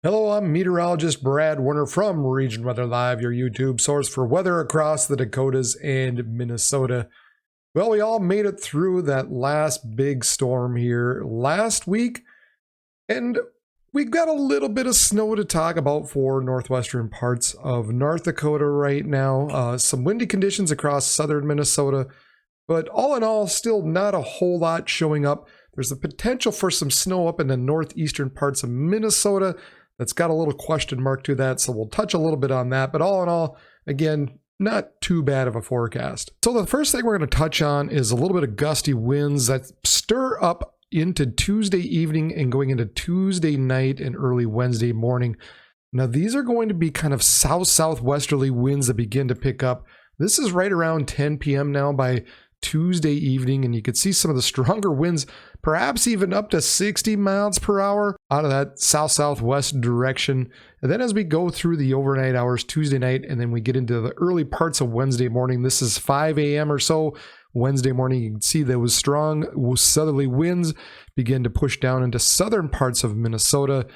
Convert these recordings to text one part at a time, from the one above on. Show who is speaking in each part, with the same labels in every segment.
Speaker 1: Hello, I'm meteorologist Brad Warner from Region Weather Live, your YouTube source for weather across the Dakotas and Minnesota. Well, we all made it through that last big storm here last week, and we've got a little bit of snow to talk about for northwestern parts of North Dakota right now. Some windy conditions across southern Minnesota, but all in all, still not a whole lot showing up. There's the potential for some snow up in the northeastern parts of Minnesota. That's got a little question mark to that, so we'll touch a little bit on that. But all in all, again, not too bad of a forecast. So the first thing we're going to touch on is a little bit of gusty winds that stir up into Tuesday evening and going into Tuesday night and early Wednesday morning. Now, these are going to be kind of south-southwesterly winds that begin to pick up. This is right around 10 p.m. now by Tuesday evening, and you could see some of the stronger winds, perhaps even up to 60 miles per hour out of that south-southwest direction. And then as we go through the overnight hours Tuesday night, and then we get into the early parts of Wednesday morning, this is 5 a.m. or so Wednesday morning, you can see those strong southerly winds begin to push down into southern parts of Minnesota.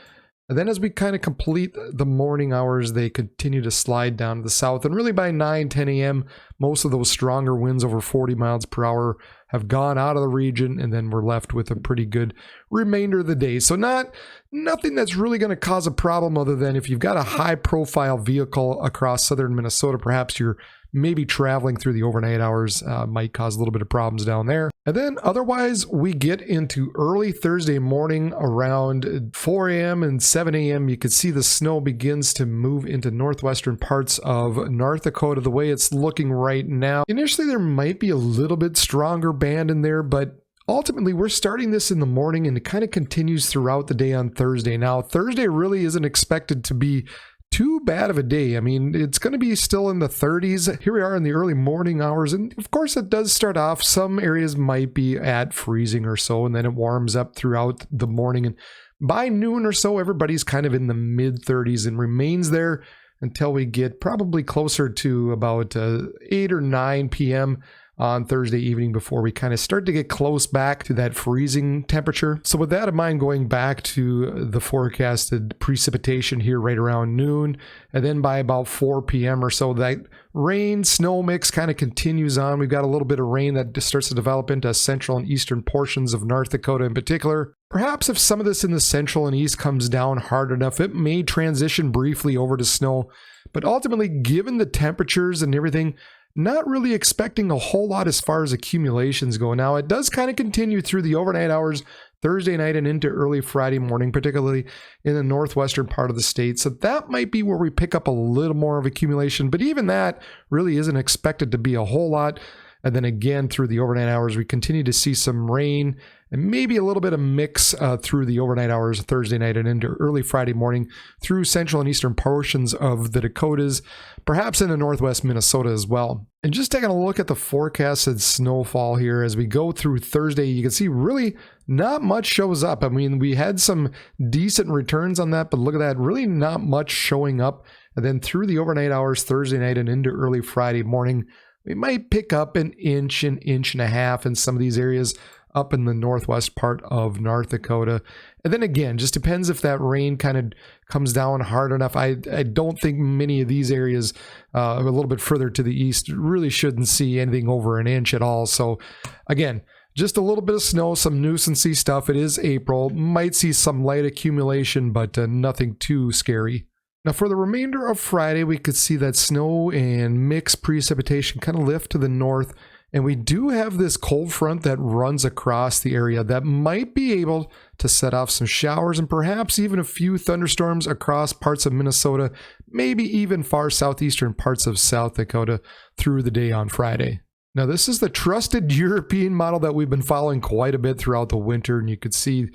Speaker 1: And then as we kind of complete the morning hours, they continue to slide down to the south. And really by 9, 10 a.m., most of those stronger winds over 40 miles per hour have gone out of the region, and then we're left with a pretty good remainder of the day. So nothing that's really going to cause a problem, other than if you've got a high-profile vehicle across southern Minnesota, perhaps you're maybe traveling through the overnight hours, might cause a little bit of problems down there. And then otherwise, we get into early Thursday morning around 4 a.m. and 7 a.m. You can see the snow begins to move into northwestern parts of North Dakota the way it's looking right now. Initially, there might be a little bit stronger band in there, but ultimately, we're starting this in the morning, and it kind of continues throughout the day on Thursday. Now, Thursday really isn't expected to be too bad of a day. I mean, it's going to be still in the 30s. Here we are in the early morning hours. And of course, it does start off. Some areas might be at freezing or so, and then it warms up throughout the morning. And by noon or so, everybody's kind of in the mid 30s and remains there until we get probably closer to about 8 or 9 p.m. on Thursday evening, before we kind of start to get close back to that freezing temperature. So with that in mind, going back to the forecasted precipitation here right around noon, and then by about 4 p.m. or so, that rain snow mix kind of continues on. We've got a little bit of rain that just starts to develop into central and eastern portions of North Dakota in particular. Perhaps if some of this in the central and east comes down hard enough, it may transition briefly over to snow. But ultimately, given the temperatures and everything, not really expecting a whole lot as far as accumulations go. Now, it does kind of continue through the overnight hours Thursday night and into early Friday morning, particularly in the northwestern part of the state. So that might be where we pick up a little more of accumulation, but even that really isn't expected to be a whole lot. And then again, through the overnight hours, we continue to see some rain and maybe a little bit of mix through the overnight hours Thursday night and into early Friday morning through central and eastern portions of the Dakotas, perhaps into northwest Minnesota as well. And just taking a look at the forecasted snowfall here as we go through Thursday, you can see really not much shows up. I mean, we had some decent returns on that, but look at that, really not much showing up. And then through the overnight hours Thursday night and into early Friday morning, we might pick up an inch and a half in some of these areas up in the northwest part of North Dakota. And then again, just depends if that rain kind of comes down hard enough. I don't think many of these areas a little bit further to the east really shouldn't see anything over an inch at all. So again, just a little bit of snow, some nuisancey stuff. It is April. Might see some light accumulation, but nothing too scary. Now, for the remainder of Friday, we could see that snow and mixed precipitation kind of lift to the north. And we do have this cold front that runs across the area that might be able to set off some showers and perhaps even a few thunderstorms across parts of Minnesota, maybe even far southeastern parts of South Dakota through the day on Friday. Now, this is the trusted European model that we've been following quite a bit throughout the winter, and you could see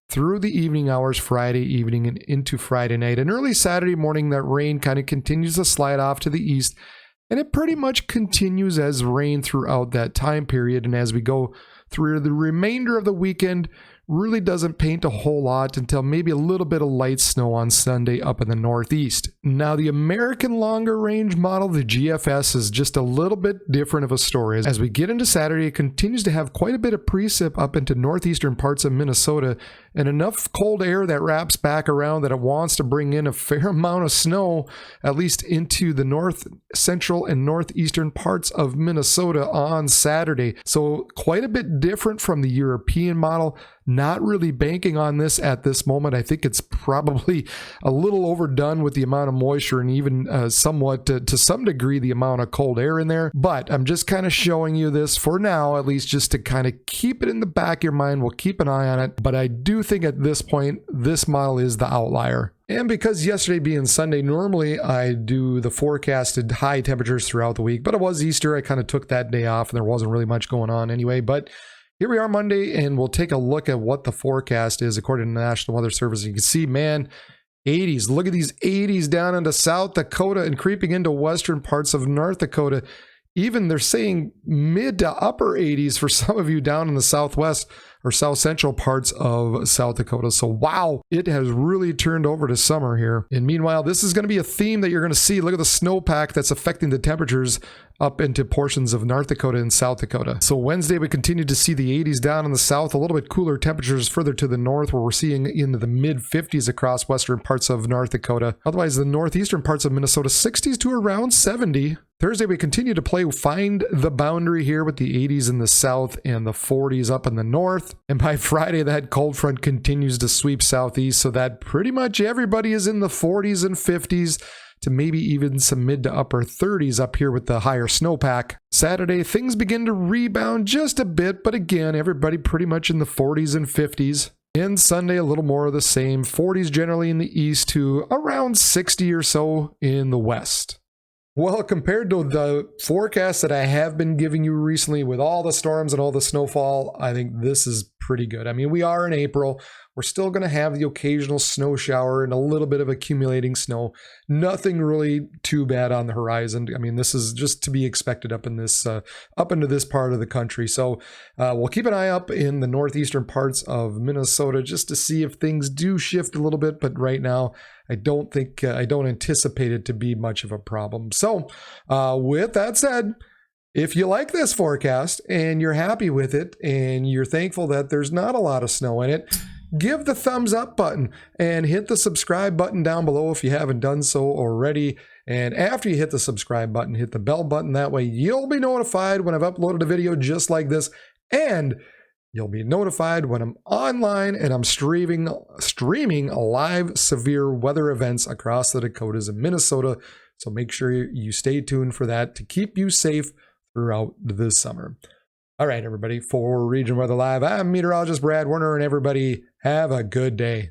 Speaker 1: through the evening hours Friday evening and into Friday night and early Saturday morning, that rain kind of continues to slide off to the east. And it pretty much continues as rain throughout that time period. And as we go through the remainder of the weekend, really doesn't paint a whole lot until maybe a little bit of light snow on Sunday up in the Northeast. Now, the American longer range model, the GFS, is just a little bit different of a story. As we get into Saturday, it continues to have quite a bit of precip up into northeastern parts of Minnesota and enough cold air that wraps back around that it wants to bring in a fair amount of snow, at least into the north central and northeastern parts of Minnesota on Saturday. So quite a bit different from the European model. Not really banking on this at this moment. I think it's probably a little overdone with the amount of moisture and even somewhat to some degree the amount of cold air in there. But I'm just kind of showing you this for now, at least just to kind of keep it in the back of your mind. We'll keep an eye on it. But I do think at this point, this model is the outlier. And because yesterday being Sunday, normally I do the forecasted high temperatures throughout the week, but it was Easter. I kind of took that day off and there wasn't really much going on anyway. But here we are Monday, and we'll take a look at what the forecast is according to the National Weather Service. You can see, man, 80s. Look at these 80s down into South Dakota and creeping into western parts of North Dakota. Even they're saying mid to upper 80s for some of you down in the southwest or south central parts of South Dakota. So wow, it has really turned over to summer here. And meanwhile, this is going to be a theme that you're going to see. Look at the snowpack that's affecting the temperatures up into portions of North Dakota and South Dakota. So Wednesday, we continue to see the 80s down in the south, a little bit cooler temperatures further to the north, where we're seeing into the mid 50s across western parts of North Dakota. Otherwise, the northeastern parts of Minnesota, 60s to around 70. Thursday, we continue to find the boundary here with the 80s in the south and the 40s up in the north. And by Friday, that cold front continues to sweep southeast, so that pretty much everybody is in the 40s and 50s to maybe even some mid to upper 30s up here with the higher snowpack. Saturday, things begin to rebound just a bit, but again, everybody pretty much in the 40s and 50s. And Sunday, a little more of the same, 40s generally in the east to around 60 or so in the west. Well, compared to the forecast that I have been giving you recently with all the storms and all the snowfall, I think this is pretty good. I mean, we are in April. We're still going to have the occasional snow shower and a little bit of accumulating snow. Nothing really too bad on the horizon. I mean, this is just to be expected up in this, up into this part of the country. So we'll keep an eye up in the northeastern parts of Minnesota just to see if things do shift a little bit. But right now, I don't anticipate it to be much of a problem. So with that said, if you like this forecast and you're happy with it and you're thankful that there's not a lot of snow in it, give the thumbs up button and hit the subscribe button down below if you haven't done so already. And after you hit the subscribe button, hit the bell button. That way you'll be notified when I've uploaded a video just like this. And you'll be notified when I'm online and I'm streaming live severe weather events across the Dakotas and Minnesota. So make sure you stay tuned for that to keep you safe throughout this summer. All right, everybody, for Region Weather Live, I'm meteorologist Brad Werner, and everybody have a good day.